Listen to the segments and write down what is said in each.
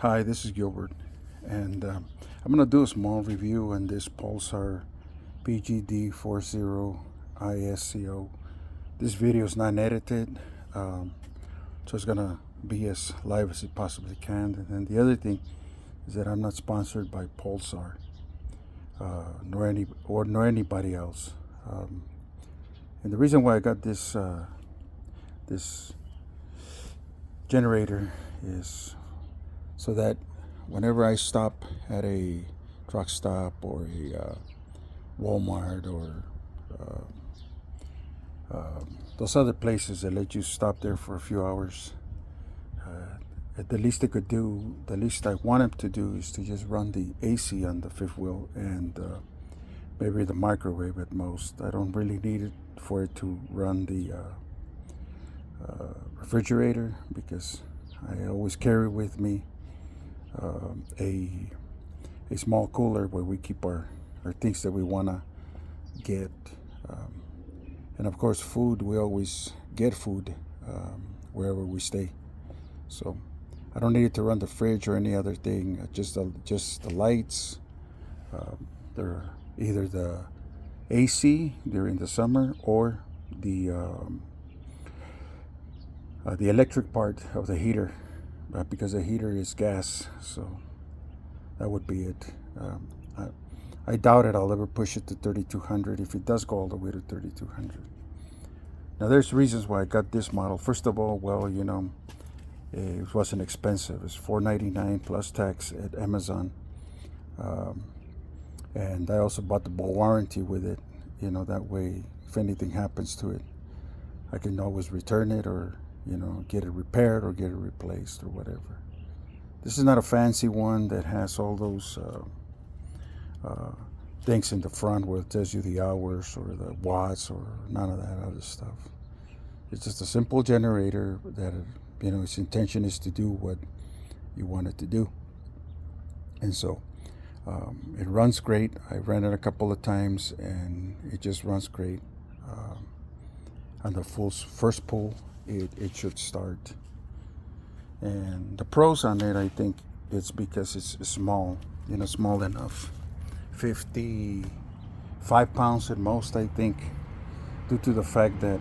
Hi, this is Gilbert, and I'm going to do a small review on this Pulsar PGD40ISCO. This video is not edited, so it's going to be as live as it possibly can. And then the other thing is that I'm not sponsored by Pulsar, nor anybody else. And the reason why I got this generator is so that whenever I stop at a truck stop or a Walmart or those other places that let you stop there for a few hours, the least they could do, the least I want them to do, is to just run the AC on the fifth wheel and maybe the microwave at most. I don't really need it for it to run the refrigerator, because I always carry with me a small cooler where we keep our things that we want to get. And of course, food, we always get food wherever we stay. So I don't need it to run the fridge or any other thing. Just the lights. They're either the AC during the summer or the electric part of the heater, because the heater is gas. So that would be it. I doubt it I'll ever push it to 3200 if it does go all the way to 3200. Now there's reasons why I got this model. First of all, well, it wasn't expensive. It's $4.99 plus tax at Amazon. And I also bought the warranty with it. That way, if anything happens to it, I can always return it, or get it repaired or get it replaced or whatever. This is not a fancy one that has all those things in the front where it tells you the hours or the watts or none of that other stuff. It's just a simple generator that its intention is to do what you want it to do. And so it runs great. I ran it a couple of times and it just runs great. On the first pull, it should start. And the pros on it, I think, it's because it's small, small enough. 55 pounds at most, I think, due to the fact that,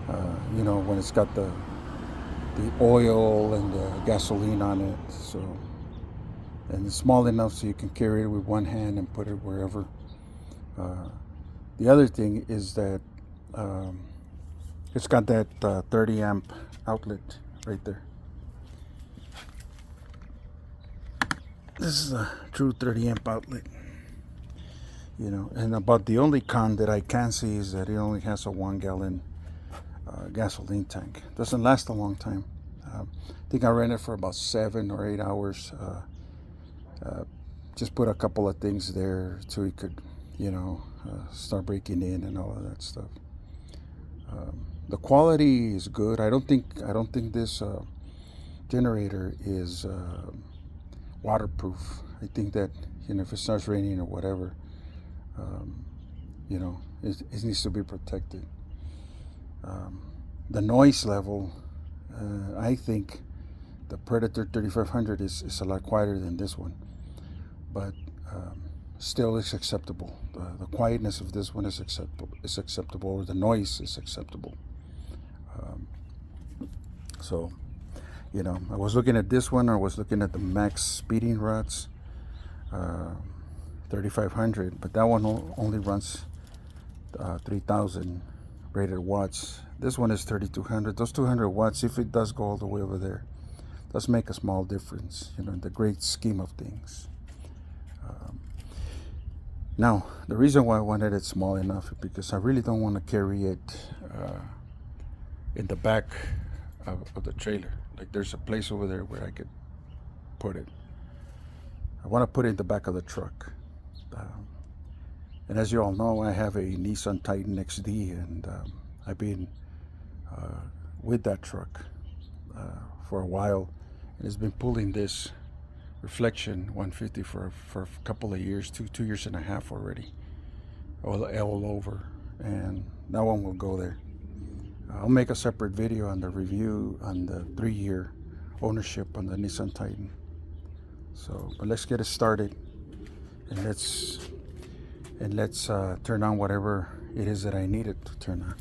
when it's got the oil and the gasoline on it. So, and it's small enough so you can carry it with one hand and put it wherever. The other thing is that it's got that 30 amp outlet right there. This is a true 30 amp outlet. And about the only con that I can see is that it only has a 1 gallon gasoline tank. Doesn't last a long time. I think I ran it for about 7 or 8 hours. Just put a couple of things there so it could, start breaking in and all of that stuff. The quality is good. I don't think this generator is waterproof. I think that if it starts raining or whatever, it needs to be protected. The noise level, I think the Predator 3500 is a lot quieter than this one, but still it's acceptable. The quietness of this one is acceptable, or the noise is acceptable. So, I was looking at this one, or I was looking at the max speeding rods, 3500, but that one only runs 3000 rated watts. This one is 3200. Those 200 watts, if it does go all the way over there, does make a small difference, in the great scheme of things. Now, the reason why I wanted it small enough is because I really don't want to carry it in the back of the trailer. Like, there's a place over there where I could put it. I want to put it in the back of the truck. And as you all know, I have a Nissan Titan XD, and I've been with that truck for a while, and it's been pulling this Reflection 150 for a couple of years, two years and a half already, all over, and that one will go there. I'll make a separate video on the review on the 3-year ownership on the Nissan Titan. So, but let's get it started, and let's turn on whatever it is that I needed to turn on.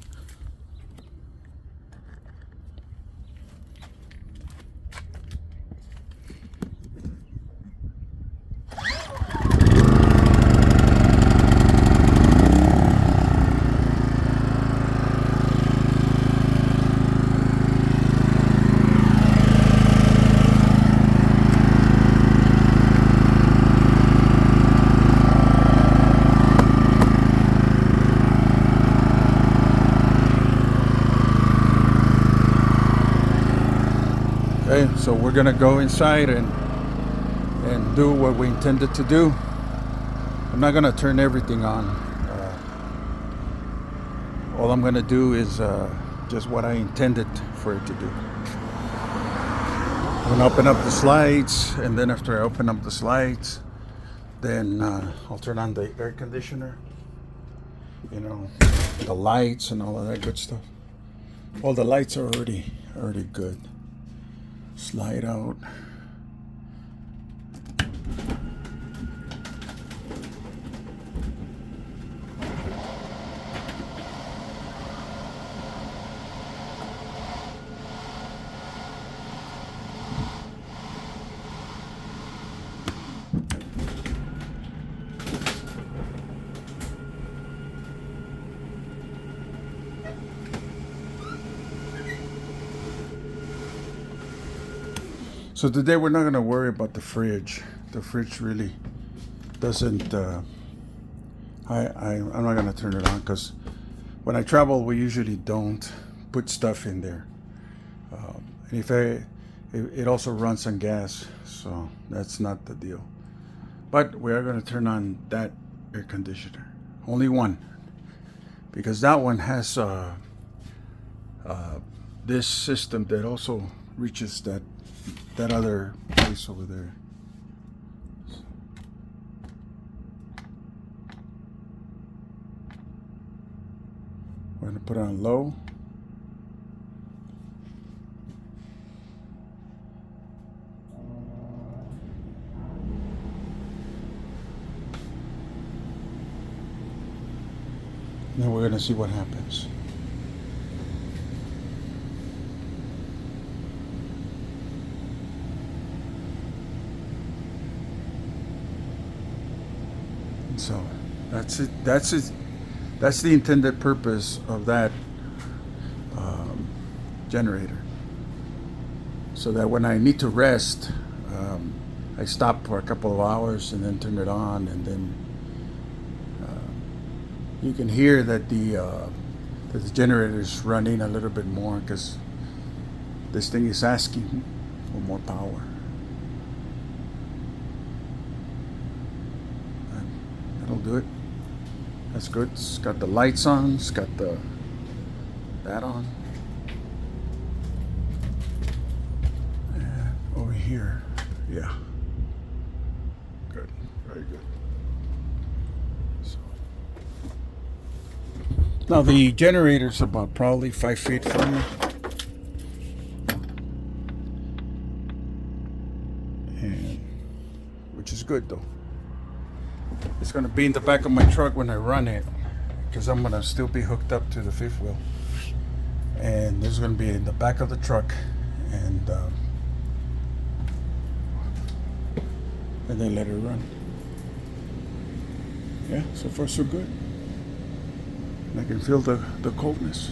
Okay, so we're gonna go inside and do what we intended to do. I'm not gonna turn everything on. All I'm gonna do is just what I intended for it to do. I'm gonna open up the slides, and then after I open up the slides, then I'll turn on the air conditioner, you know, the lights and all of that good stuff. All the lights are already good. Slide out. So today we're not going to worry about the fridge. The fridge really doesn't, I'm not going to turn it on because when I travel we usually don't put stuff in there. And if it also runs on gas, so that's not the deal. But we are going to turn on that air conditioner. Only one. Because that one has this system that also reaches that other place over there. We're going to put it on low. Then we're going to see what happens. So that's it. That's the intended purpose of that generator. So that when I need to rest, I stop for a couple of hours and then turn it on, and then you can hear that the generator is running a little bit more because this thing is asking for more power. That'll do it. That's good. It's got the lights on. It's got that on. And over here, yeah. Good. Very good. So, now the generator's about probably 5 feet from me. And which is good though. It's going to be in the back of my truck when I run it, because I'm going to still be hooked up to the fifth wheel. And this is going to be in the back of the truck, and then let it run. Yeah, so far so good. And I can feel the coldness.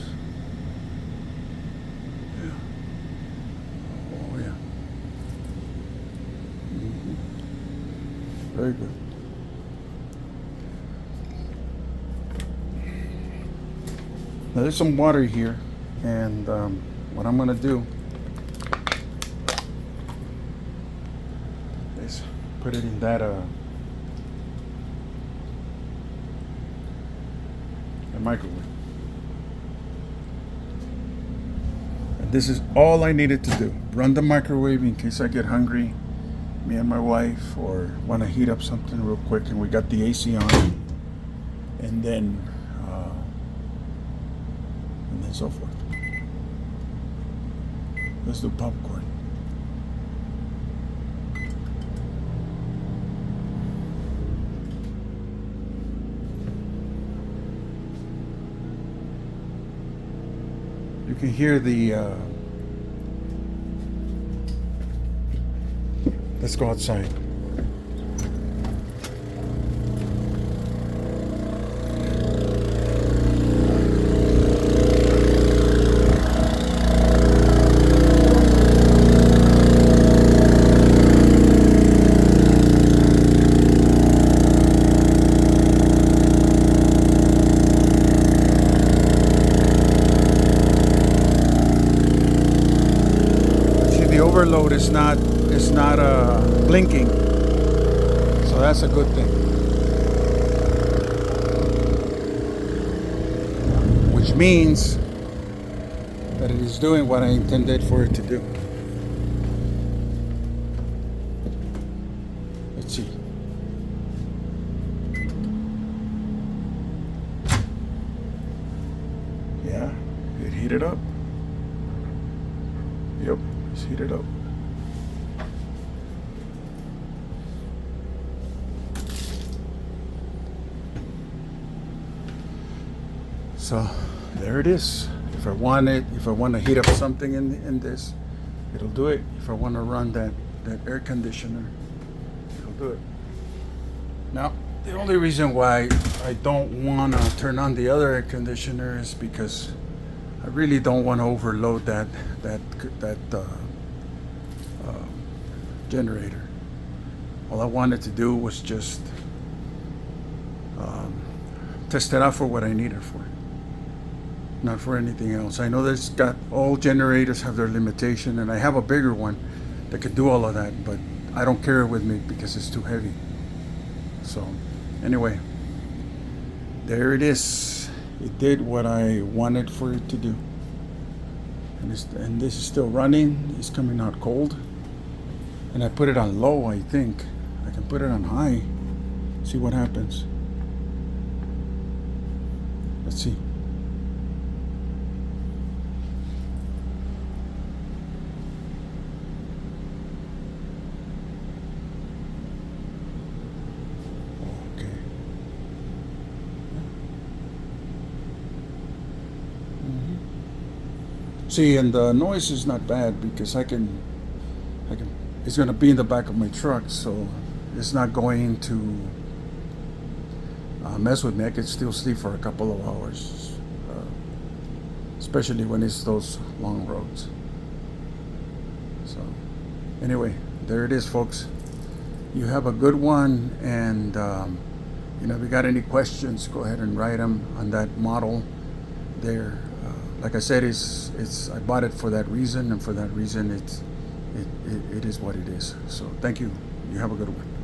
Yeah. Oh yeah. Very good. Now there's some water here, and what I'm going to do is put it in that the microwave. And this is all I needed to do. Run the microwave in case I get hungry, me and my wife, or want to heat up something real quick, and we got the AC on, and then so forth. Let's do popcorn. can hear the let's go outside. The overload is not blinking, so that's a good thing, which means that it is doing what I intended for it to do. Let's see. Yeah, it heated up. Yep, it's heated up. So there it is. If I want to heat up something in this, it'll do it. If I want to run that air conditioner, it'll do it. Now, the only reason why I don't want to turn on the other air conditioner is because I really don't want to overload that generator. All I wanted to do was just test it out for what I need it for, not for anything else. I know there's got, all generators have their limitation, and I have a bigger one that could do all of that, but I don't carry it with me because it's too heavy. So anyway, there it is. It did what I wanted for it to do, and this is still running. It's coming out cold, and I put it on low. I think I can put it on high, see what happens. Let's see. Okay. See, and the noise is not bad because I can, it's going to be in the back of my truck, so it's not going to mess with me. I could still sleep for a couple of hours, especially when it's those long roads. So anyway, there it is, folks. You have a good one, and if you got any questions, go ahead and write them on that model there. Like I said, I bought it for that reason, and for that reason it is what it is. So thank you. You have a good one.